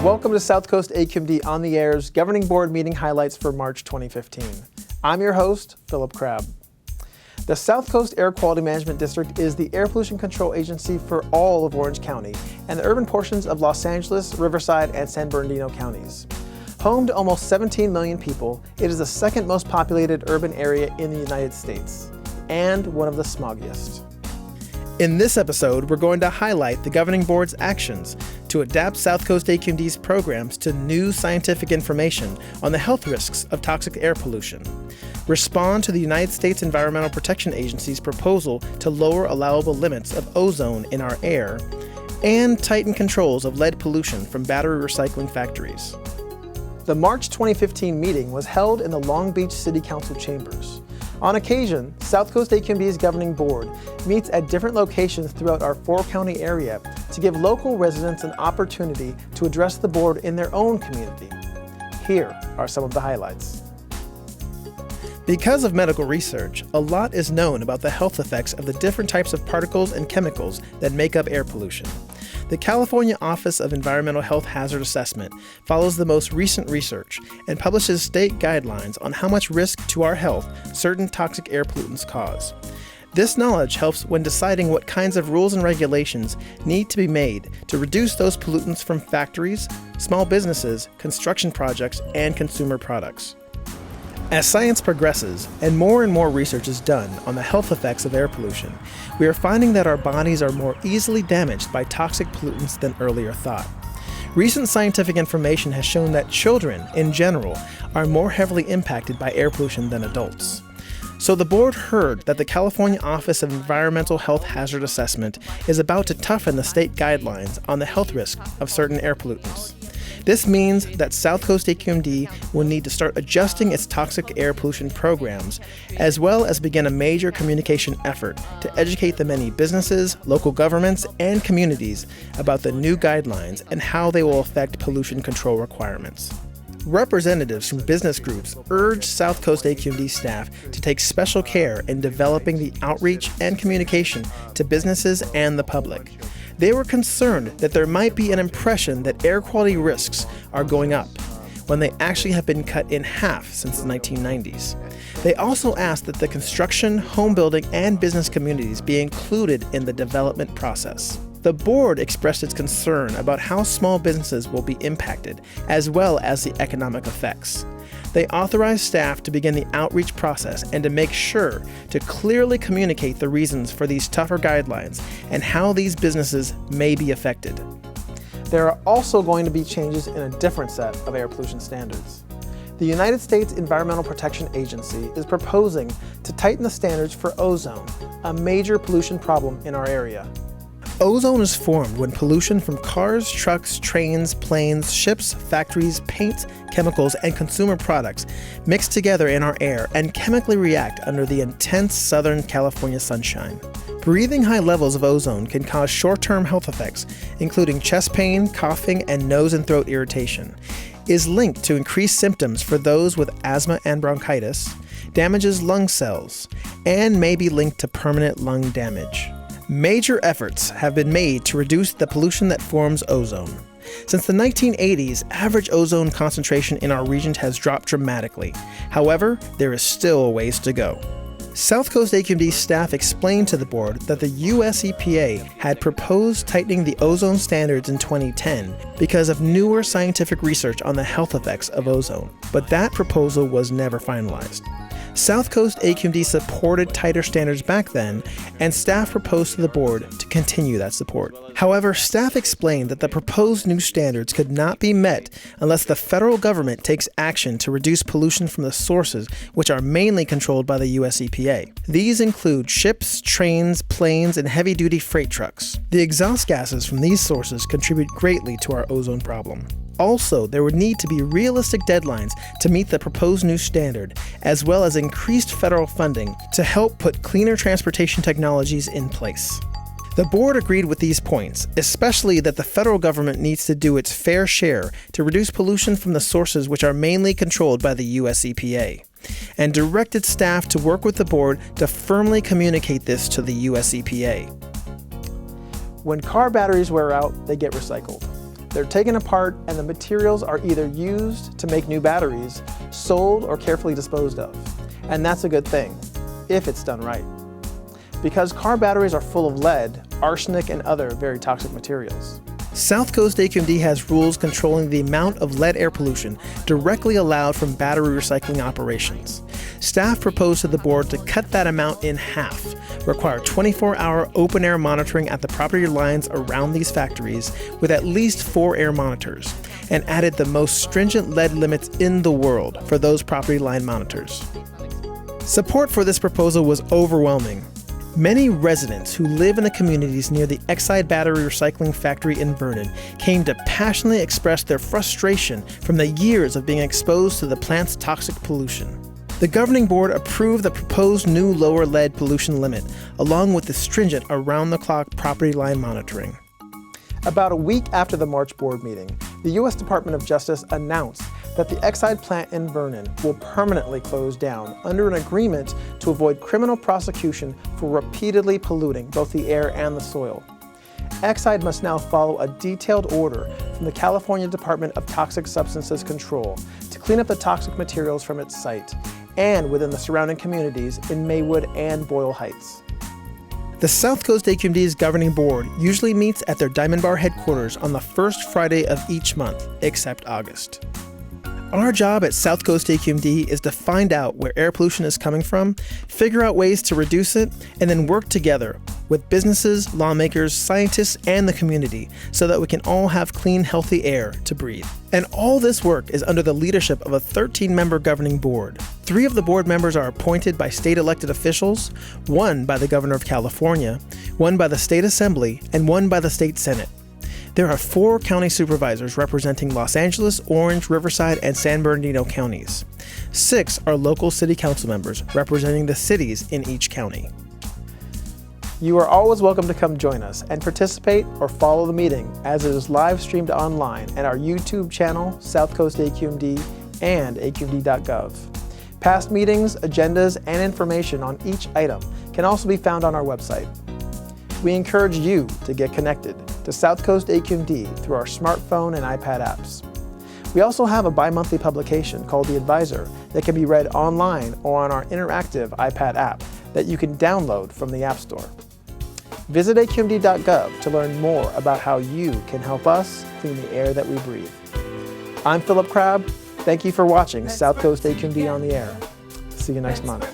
Welcome to South Coast AQMD On the Air's Governing Board meeting highlights for March 2015. I'm your host, Philip Crabb. The South Coast Air Quality Management District is the air pollution control agency for all of Orange County and the urban portions of Los Angeles, Riverside, and San Bernardino counties. Home to almost 17 million people, it is the second most populated urban area in the United States, and one of the smoggiest. In this episode, we're going to highlight the Governing Board's actions to adapt South Coast AQMD's programs to new scientific information on the health risks of toxic air pollution, respond to the United States Environmental Protection Agency's proposal to lower allowable limits of ozone in our air, and tighten controls of lead pollution from battery recycling factories. The March 2015 meeting was held in the Long Beach City Council chambers. On occasion, South Coast AQMD's Governing Board meets at different locations throughout our four-county area to give local residents an opportunity to address the board in their own community. Here are some of the highlights. Because of medical research, a lot is known about the health effects of the different types of particles and chemicals that make up air pollution. The California Office of Environmental Health Hazard Assessment follows the most recent research and publishes state guidelines on how much risk to our health certain toxic air pollutants cause. This knowledge helps when deciding what kinds of rules and regulations need to be made to reduce those pollutants from factories, small businesses, construction projects, and consumer products. As science progresses and more research is done on the health effects of air pollution, we are finding that our bodies are more easily damaged by toxic pollutants than earlier thought. Recent scientific information has shown that children, in general, are more heavily impacted by air pollution than adults. So the board heard that the California Office of Environmental Health Hazard Assessment is about to toughen the state guidelines on the health risk of certain air pollutants. This means that South Coast AQMD will need to start adjusting its toxic air pollution programs, as well as begin a major communication effort to educate the many businesses, local governments, and communities about the new guidelines and how they will affect pollution control requirements. Representatives from business groups urged South Coast AQMD staff to take special care in developing the outreach and communication to businesses and the public. They were concerned that there might be an impression that air quality risks are going up, when they actually have been cut in half since the 1990s. They also asked that the construction, home building, and business communities be included in the development process. The board expressed its concern about how small businesses will be impacted, as well as the economic effects. They authorized staff to begin the outreach process and to make sure to clearly communicate the reasons for these tougher guidelines and how these businesses may be affected. There are also going to be changes in a different set of air pollution standards. The United States Environmental Protection Agency is proposing to tighten the standards for ozone, a major pollution problem in our area. Ozone is formed when pollution from cars, trucks, trains, planes, ships, factories, paint, chemicals, and consumer products mix together in our air and chemically react under the intense Southern California sunshine. Breathing high levels of ozone can cause short-term health effects, including chest pain, coughing, and nose and throat irritation. It is linked to increased symptoms for those with asthma and bronchitis, damages lung cells, and may be linked to permanent lung damage. Major efforts have been made to reduce the pollution that forms ozone. Since the 1980s, average ozone concentration in our region has dropped dramatically. However, there is still a ways to go. South Coast AQMD staff explained to the board that the US EPA had proposed tightening the ozone standards in 2010 because of newer scientific research on the health effects of ozone, but that proposal was never finalized. South Coast AQMD supported tighter standards back then, and staff proposed to the board to continue that support. However, staff explained that the proposed new standards could not be met unless the federal government takes action to reduce pollution from the sources which are mainly controlled by the US EPA. These include ships, trains, planes, and heavy-duty freight trucks. The exhaust gases from these sources contribute greatly to our ozone problem. Also, there would need to be realistic deadlines to meet the proposed new standard, as well as increased federal funding to help put cleaner transportation technologies in place. The board agreed with these points, especially that the federal government needs to do its fair share to reduce pollution from the sources which are mainly controlled by the US EPA, and directed staff to work with the board to firmly communicate this to the US EPA. When car batteries wear out, they get recycled. They're taken apart and the materials are either used to make new batteries, sold, or carefully disposed of. And that's a good thing, if it's done right. Because car batteries are full of lead, arsenic, and other very toxic materials. South Coast AQMD has rules controlling the amount of lead air pollution directly allowed from battery recycling operations. Staff proposed to the board to cut that amount in half, require 24-hour open-air monitoring at the property lines around these factories with at least 4 air monitors, and added the most stringent lead limits in the world for those property line monitors. Support for this proposal was overwhelming. Many residents who live in the communities near the Exide Battery Recycling Factory in Vernon came to passionately express their frustration from the years of being exposed to the plant's toxic pollution. The governing board approved the proposed new lower lead pollution limit, along with the stringent around-the-clock property line monitoring. About a week after the March board meeting, the U.S. Department of Justice announced that the Exide plant in Vernon will permanently close down under an agreement to avoid criminal prosecution for repeatedly polluting both the air and the soil. Exide must now follow a detailed order from the California Department of Toxic Substances Control to clean up the toxic materials from its site and within the surrounding communities in Maywood and Boyle Heights. The South Coast AQMD's governing board usually meets at their Diamond Bar headquarters on the first Friday of each month, except August. Our job at South Coast AQMD is to find out where air pollution is coming from, figure out ways to reduce it, and then work together with businesses, lawmakers, scientists, and the community so that we can all have clean, healthy air to breathe. And all this work is under the leadership of a 13-member governing board. 3 of the board members are appointed by state elected officials, 1 by the Governor of California, 1 by the State Assembly, and 1 by the State Senate. There are 4 county supervisors representing Los Angeles, Orange, Riverside, and San Bernardino counties. 6 are local city council members representing the cities in each county. You are always welcome to come join us and participate or follow the meeting as it is live streamed online at our YouTube channel, South Coast AQMD, and aqmd.gov. Past meetings, agendas, and information on each item can also be found on our website. We encourage you to get connected to South Coast AQMD through our smartphone and iPad apps. We also have a bi-monthly publication called The Advisor that can be read online or on our interactive iPad app that you can download from the App Store. Visit aqmd.gov to learn more about how you can help us clean the air that we breathe. I'm Philip Crabb. Thank you for watching South Coast AQMD on the Air. See you next month.